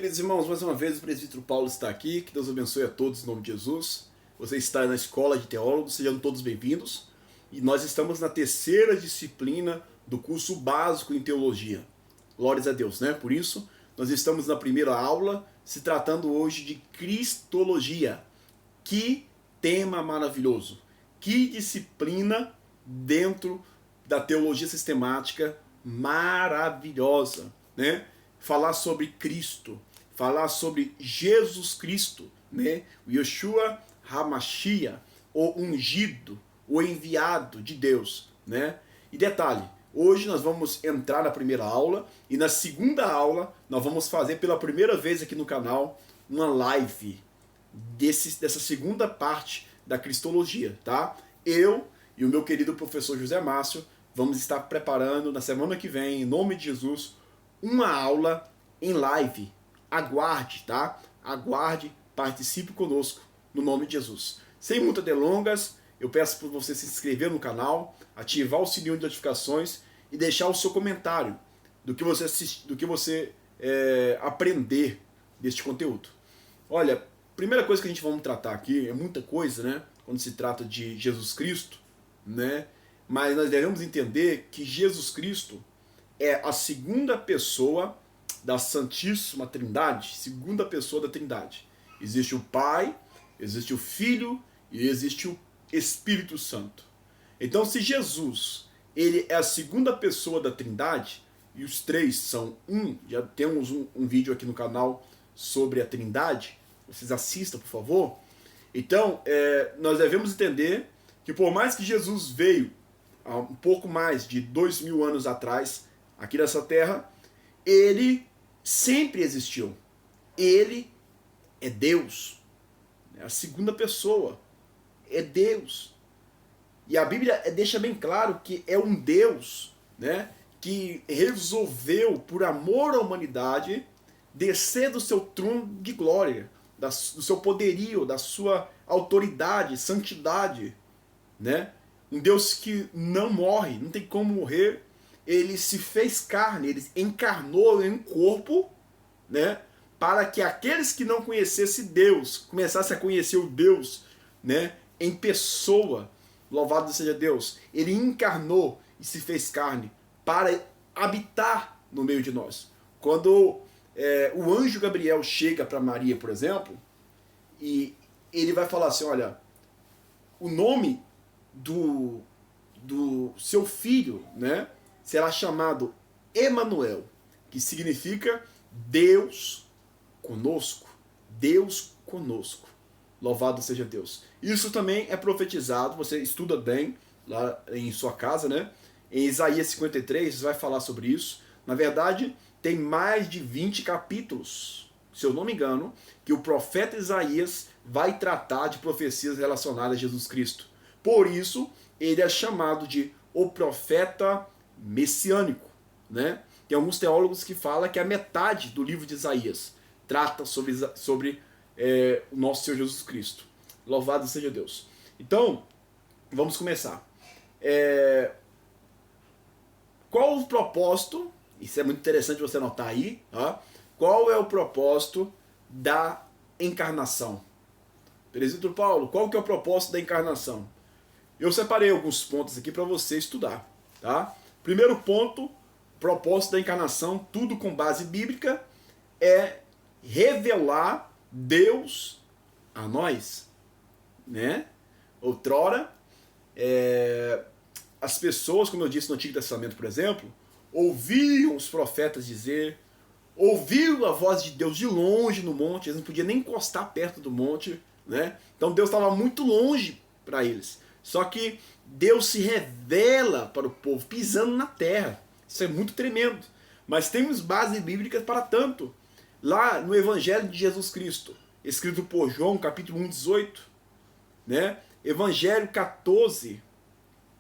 Queridos irmãos, mais uma vez o presbítero Paulo está aqui, que Deus abençoe a todos em nome de Jesus. Você está na Escola de Teólogos, sejam todos bem-vindos. E nós estamos na terceira disciplina do curso básico em Teologia. Glórias a Deus, né? Por isso, nós estamos na primeira aula, se tratando hoje de Cristologia. Que tema maravilhoso! Que disciplina dentro da teologia sistemática maravilhosa, né? Falar sobre Cristo, falar sobre Jesus Cristo, né? O Yeshua HaMashiach, o ungido, o enviado de Deus, né? E detalhe, hoje nós vamos entrar na primeira aula e na segunda aula nós vamos fazer pela primeira vez aqui no canal uma live dessa segunda parte da Cristologia, tá? Eu e o meu querido professor José Márcio vamos estar preparando na semana que vem, em nome de Jesus, uma aula em live. Aguarde, tá? Aguarde, participe conosco, no nome de Jesus. Sem muitas delongas, eu peço para você se inscrever no canal, ativar o sininho de notificações e deixar o seu comentário do que você aprender deste conteúdo. Olha, primeira coisa que a gente vai tratar aqui, é muita coisa, né? Quando se trata de Jesus Cristo, né? Mas nós devemos entender que Jesus Cristo é a segunda pessoa da Santíssima Trindade, segunda pessoa da Trindade. Existe o Pai, existe o Filho e existe o Espírito Santo. Então, se Jesus ele é a segunda pessoa da Trindade, e os três são um, já temos um vídeo aqui no canal sobre a Trindade, vocês assistam, por favor. Então, nós devemos entender que por mais que Jesus veio há um pouco mais de 2000 anos atrás, aqui nessa terra, ele sempre existiu. Ele é Deus. A segunda pessoa é Deus. E a Bíblia deixa bem claro que é um Deus, né, que resolveu, por amor à humanidade, descer do seu trono de glória, do seu poderio, da sua autoridade, santidade, né? Um Deus que não morre, não tem como morrer. Ele se fez carne, ele encarnou em um corpo, né, para que aqueles que não conhecessem Deus começassem a conhecer o Deus, né, em pessoa. Louvado seja Deus. Ele encarnou e se fez carne para habitar no meio de nós. Quando o anjo Gabriel chega para Maria, por exemplo, e ele vai falar assim, olha, o nome do seu filho, né, será chamado Emanuel, que significa Deus conosco. Deus conosco. Louvado seja Deus. Isso também é profetizado, você estuda bem lá em sua casa, né? Em Isaías 53 vai falar sobre isso. Na verdade, tem mais de 20 capítulos, se eu não me engano, que o profeta Isaías vai tratar de profecias relacionadas a Jesus Cristo. Por isso, ele é chamado de o profeta messiânico, né? Tem alguns teólogos que falam que a metade do livro de Isaías trata sobre o nosso Senhor Jesus Cristo. Louvado seja Deus. Então, vamos começar. Qual o propósito? Isso é muito interessante você anotar aí. Tá? Qual é o propósito da encarnação? Presbítero Paulo, qual que é o propósito da encarnação? Eu separei alguns pontos aqui para você estudar. Tá? Primeiro ponto, propósito da encarnação, tudo com base bíblica, é revelar Deus a nós. Né? Outrora, as pessoas, como eu disse no Antigo Testamento, por exemplo, ouviam os profetas dizer, ouviam a voz de Deus de longe no monte, eles não podiam nem encostar perto do monte, né? Então Deus estava muito longe para eles. Só que Deus se revela para o povo pisando na terra. Isso é muito tremendo. Mas temos base bíblica para tanto. Lá no Evangelho de Jesus Cristo, escrito por João, capítulo 1, 18, né? Evangelho 14,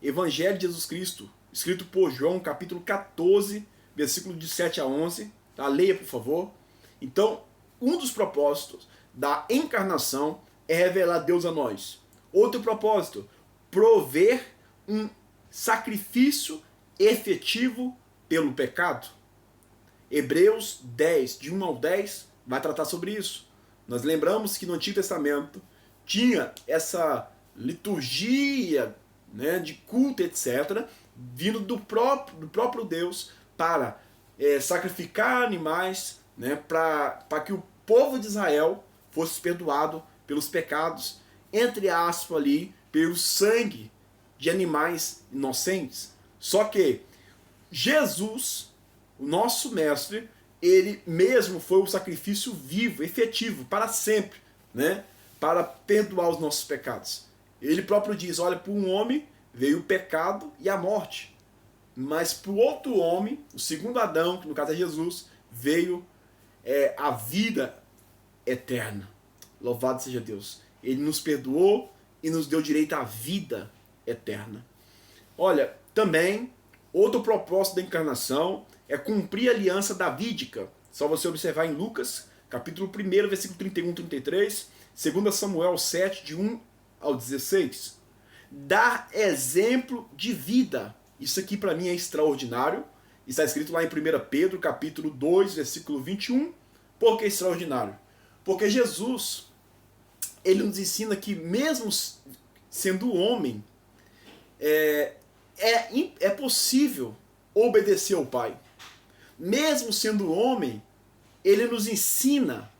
Evangelho de Jesus Cristo, escrito por João, capítulo 14, versículo de 7 a 11. Tá? Leia, por favor. Então, um dos propósitos da encarnação é revelar Deus a nós. Outro propósito, prover um sacrifício efetivo pelo pecado. Hebreus 10, de 1 ao 10, vai tratar sobre isso. Nós lembramos que no Antigo Testamento tinha essa liturgia, né, de culto, etc., vindo do próprio Deus para sacrificar animais, né, para que o povo de Israel fosse perdoado pelos pecados, entre aspas ali, pelo sangue de animais inocentes. Só que Jesus, o nosso mestre, ele mesmo foi o sacrifício vivo, efetivo, para sempre, né, para perdoar os nossos pecados. Ele próprio diz, olha, por um homem veio o pecado e a morte, mas para o outro homem, o segundo Adão, que no caso é Jesus, veio a vida eterna. Louvado seja Deus. Ele nos perdoou e nos deu direito à vida eterna. Olha, também, outro propósito da encarnação é cumprir a aliança davídica. Só você observar em Lucas, capítulo 1, versículo 31 e 33, 2 Samuel 7, de 1 ao 16. Dar exemplo de vida. Isso aqui para mim é extraordinário. Está escrito lá em 1 Pedro, capítulo 2, versículo 21. Por que extraordinário? Porque Jesus, ele nos ensina que mesmo sendo homem, é possível obedecer ao Pai. Mesmo sendo homem, ele nos ensina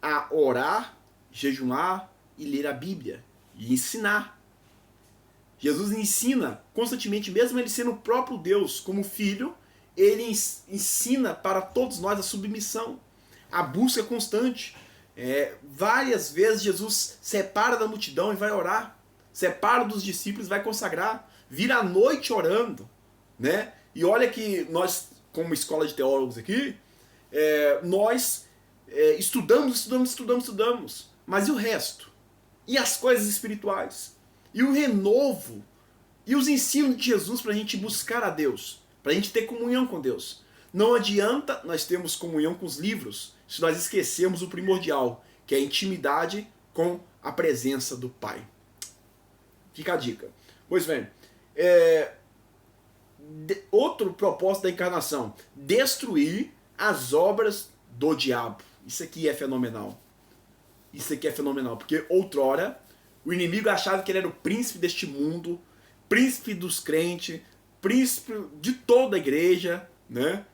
a orar, jejuar e ler a Bíblia. E ensinar. Jesus ensina constantemente, mesmo ele sendo o próprio Deus como filho, ele ensina para todos nós a submissão, a busca constante. Várias vezes Jesus separa da multidão e vai orar, separa dos discípulos e vai consagrar, vira a noite orando, né? E olha que nós, como escola de teólogos aqui, nós estudamos, mas e o resto? E as coisas espirituais? E o renovo? E os ensinos de Jesus para a gente buscar a Deus? Para a gente ter comunhão com Deus? Não adianta nós termos comunhão com os livros se nós esquecermos o primordial, que é a intimidade com a presença do Pai. Fica a dica. Pois bem, outro propósito da encarnação: destruir as obras do diabo. Isso aqui é fenomenal. Isso aqui é fenomenal, porque outrora o inimigo achava que ele era o príncipe deste mundo, príncipe dos crentes, príncipe de toda a igreja, né?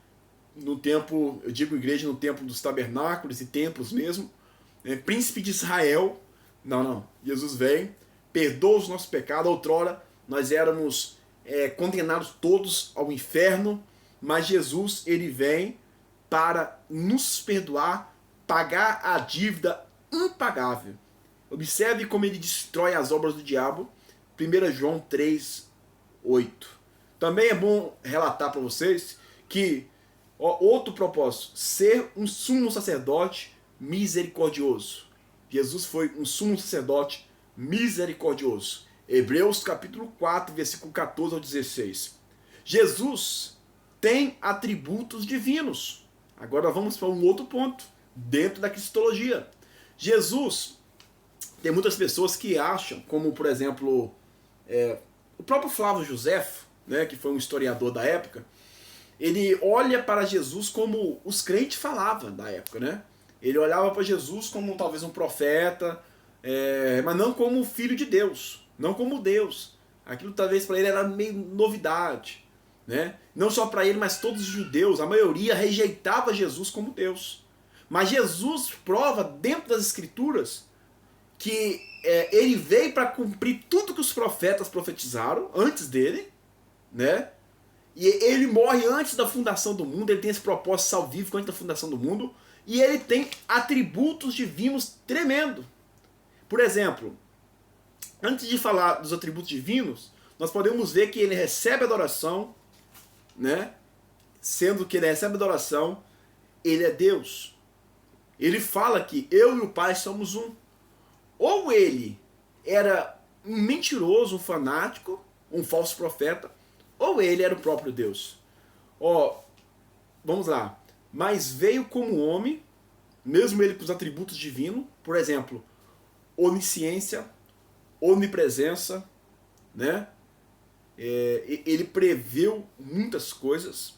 No tempo, eu digo igreja no tempo dos tabernáculos e templos mesmo, príncipe de Israel. Não. Jesus vem, perdoa os nossos pecados. Outrora nós éramos condenados todos ao inferno, mas Jesus, ele vem para nos perdoar, pagar a dívida impagável. Observe como ele destrói as obras do diabo. 1 João 3, 8. Também é bom relatar para vocês que outro propósito, ser um sumo sacerdote misericordioso. Jesus foi um sumo sacerdote misericordioso. Hebreus capítulo 4, versículo 14 ao 16. Jesus tem atributos divinos. Agora vamos para um outro ponto, dentro da cristologia. Jesus, tem muitas pessoas que acham, como por exemplo, o próprio Flávio Josefo, né, que foi um historiador da época, ele olha para Jesus como os crentes falavam da época, né? Ele olhava para Jesus como talvez um profeta, mas não como filho de Deus, não como Deus. Aquilo talvez para ele era meio novidade, né? Não só para ele, mas todos os judeus, a maioria rejeitava Jesus como Deus. Mas Jesus prova dentro das Escrituras que ele veio para cumprir tudo que os profetas profetizaram antes dele, né? E ele morre antes da fundação do mundo, ele tem esse propósito salvífico antes da fundação do mundo, e ele tem atributos divinos tremendo. Por exemplo, antes de falar dos atributos divinos, nós podemos ver que ele recebe adoração, né? Sendo que ele recebe adoração, ele é Deus. Ele fala que eu e o Pai somos um. Ou ele era um mentiroso, um fanático, um falso profeta, ou ele era o próprio Deus. Vamos lá. Mas veio como homem, mesmo ele com os atributos divinos, por exemplo, onisciência, onipresença, né? Ele preveu muitas coisas,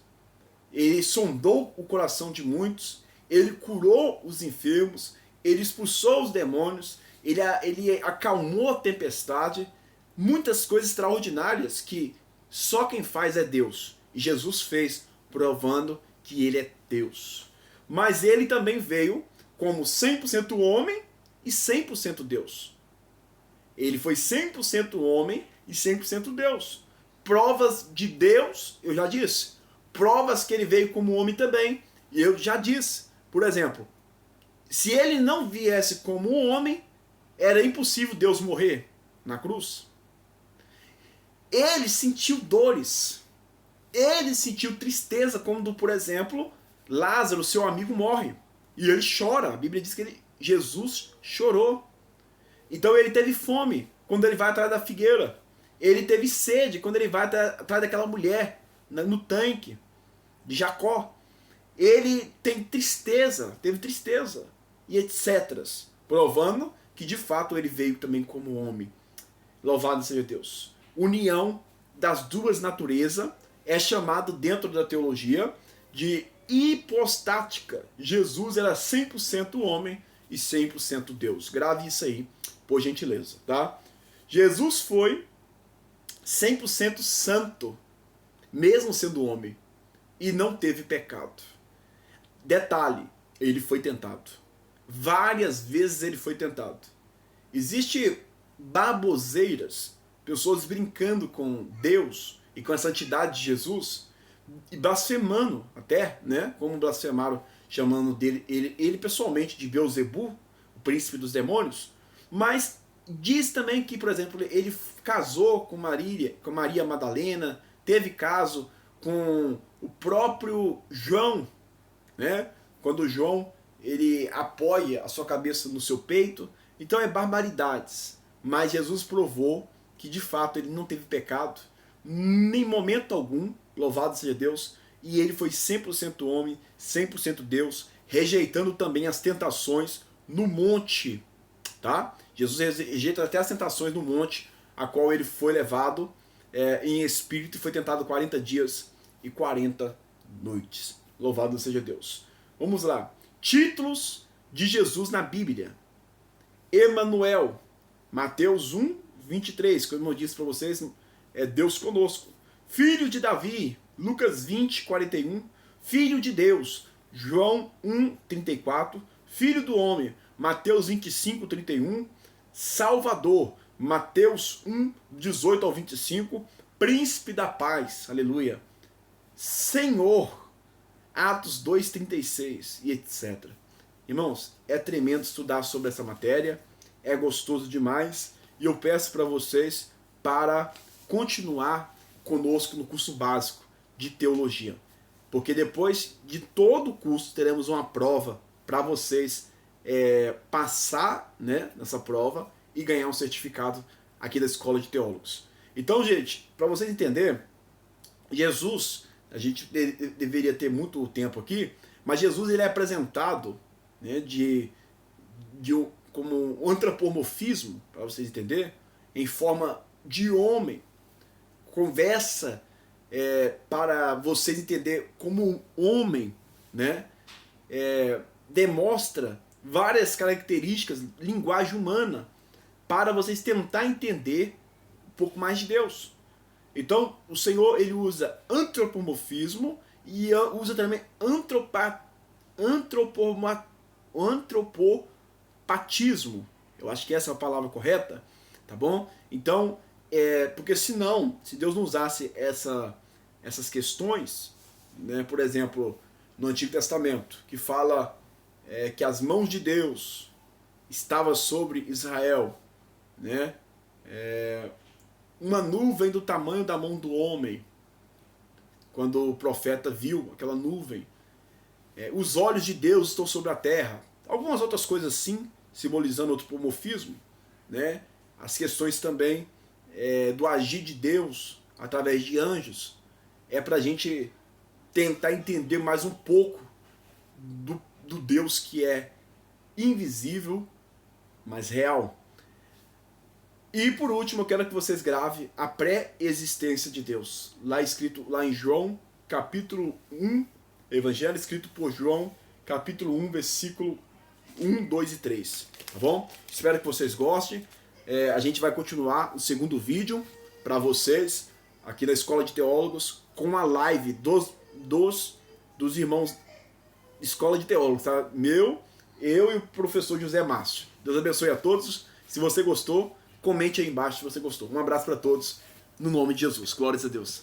ele sondou o coração de muitos, ele curou os enfermos, ele expulsou os demônios, ele acalmou a tempestade, muitas coisas extraordinárias que só quem faz é Deus. E Jesus fez, provando que ele é Deus. Mas ele também veio como 100% homem e 100% Deus. Ele foi 100% homem e 100% Deus. Provas de Deus, eu já disse. Provas que ele veio como homem também, eu já disse. Por exemplo, se ele não viesse como um homem, era impossível Deus morrer na cruz. Ele sentiu dores. Ele sentiu tristeza, como, por exemplo, Lázaro, seu amigo, morre. E ele chora. A Bíblia diz que Jesus chorou. Então ele teve fome quando ele vai atrás da figueira. Ele teve sede quando ele vai atrás daquela mulher no tanque de Jacó. Ele tem tristeza, teve tristeza e etc. Provando que de fato ele veio também como homem. Louvado seja Deus. União das duas naturezas é chamado dentro da teologia de hipostática. Jesus era 100% homem e 100% Deus. Grave isso aí, por gentileza, tá? Jesus foi 100% santo, mesmo sendo homem, e não teve pecado. Detalhe, ele foi tentado. Várias vezes ele foi tentado. Existe baboseiras, pessoas brincando com Deus e com a santidade de Jesus, e blasfemando até, né? Como blasfemaram, chamando dele, ele pessoalmente de Beelzebub, o príncipe dos demônios. Mas diz também que, por exemplo, ele casou com Maria Madalena, teve caso com o próprio João, né? Quando João ele apoia a sua cabeça no seu peito. Então é barbaridades. Mas Jesus provou que de fato ele não teve pecado, nem momento algum, louvado seja Deus, e ele foi 100% homem, 100% Deus, rejeitando também as tentações no monte, tá? Jesus rejeita até as tentações no monte, a qual ele foi levado em espírito e foi tentado 40 dias e 40 noites. Louvado seja Deus. Vamos lá. Títulos de Jesus na Bíblia. Emanuel, Mateus 1, 23, como eu disse para vocês, é Deus conosco. Filho de Davi, Lucas 20, 41. Filho de Deus, João 1, 34. Filho do homem, Mateus 25, 31. Salvador, Mateus 1, 18 ao 25. Príncipe da paz, aleluia. Senhor, Atos 2, 36 e etc. Irmãos, é tremendo estudar sobre essa matéria, é gostoso demais, e eu peço para vocês para continuar conosco no curso básico de teologia, porque depois de todo o curso teremos uma prova para vocês passar, né, nessa prova e ganhar um certificado aqui da Escola de Teólogos. Então, gente, para vocês entenderem, Jesus, a gente deveria ter muito tempo aqui, mas Jesus ele é apresentado, né, como um antropomorfismo, para vocês entenderem, em forma de homem. Conversa para vocês entenderem como um homem, né, demonstra várias características, linguagem humana, para vocês tentar entender um pouco mais de Deus. Então, o Senhor ele usa antropomorfismo e usa também antropopatismo. Eu acho que essa é a palavra correta, tá bom? Então, porque senão, se Deus não usasse essas questões, né, por exemplo, no Antigo Testamento, que fala que as mãos de Deus estavam sobre Israel, né? Uma nuvem do tamanho da mão do homem, quando o profeta viu aquela nuvem. Os olhos de Deus estão sobre a terra. Algumas outras coisas sim, simbolizando o antropomorfismo, né? As questões também do agir de Deus através de anjos. Para a gente tentar entender mais um pouco do Deus que é invisível, mas real. E por último, eu quero que vocês gravem a pré-existência de Deus. Lá escrito lá em João, capítulo 1, Evangelho escrito por João, capítulo 1, versículo 1, 2 e 3. Tá bom? Espero que vocês gostem. A gente vai continuar o segundo vídeo para vocês aqui na Escola de Teólogos com a live dos irmãos Escola de Teólogos, tá? Eu e o professor José Márcio. Deus abençoe a todos. Se você gostou, comente aí embaixo se você gostou. Um abraço para todos, no nome de Jesus. Glórias a Deus.